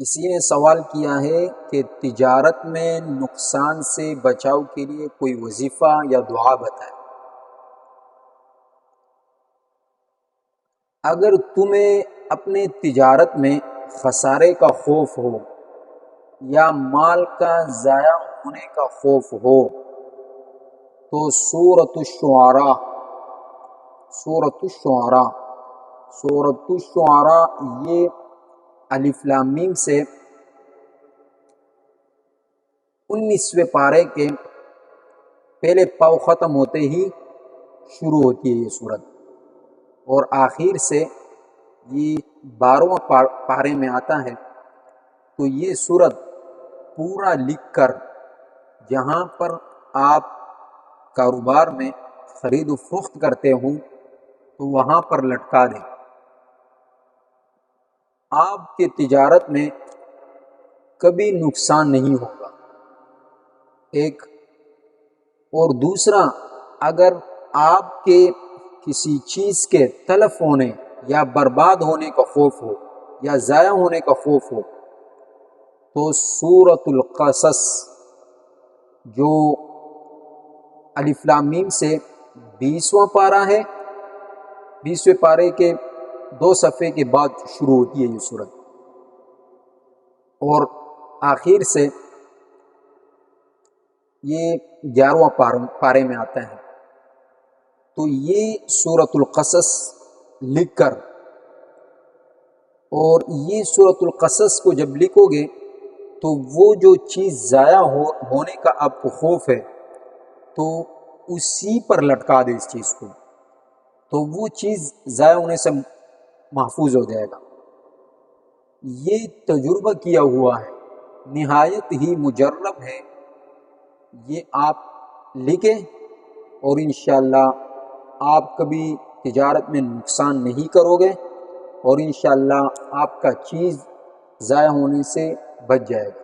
کسی نے سوال کیا ہے کہ تجارت میں نقصان سے بچاؤ کے لیے کوئی وظیفہ یا دعا بتائے۔ اگر تمہیں اپنے تجارت میں خسارے کا خوف ہو یا مال کا ضائع ہونے کا خوف ہو تو سورۃ الشعراء یہ الف لام میم سے 19ویں پارے کے پہلے پاؤ ختم ہوتے ہی شروع ہوتی ہے یہ سورت، اور آخر سے یہ 12واں پارے میں آتا ہے۔ تو یہ سورت پورا لکھ کر جہاں پر آپ کاروبار میں خرید و فروخت کرتے ہوں تو وہاں پر لٹکا دیں۔ آپ کے تجارت میں کبھی نقصان نہیں ہوگا، ایک۔ اور دوسرا، اگر آپ کے کسی چیز کے تلف ہونے یا برباد ہونے کا خوف ہو یا ضائع ہونے کا خوف ہو تو سورۃ القصص جو الف لام میم سے 20واں پارہ ہے، 20ویں پارے کے 2 صفحے کے بعد شروع ہوتی ہے یہ سورت، اور آخر سے یہ 11واں پارے میں آتا ہے۔ تو یہ سورۃ القصص لکھ کر، اور یہ سورۃ القصص کو جب لکھو گے تو وہ جو چیز ضائع ہونے کا آپ کو خوف ہے تو اسی پر لٹکا دے اس چیز کو، تو وہ چیز ضائع ہونے سے محفوظ ہو جائے گا۔ یہ تجربہ کیا ہوا ہے، نہایت ہی مجرب ہے۔ یہ آپ لکھیں اور انشاءاللہ آپ کبھی تجارت میں نقصان نہیں کرو گے، اور انشاءاللہ آپ کا چیز ضائع ہونے سے بچ جائے گا۔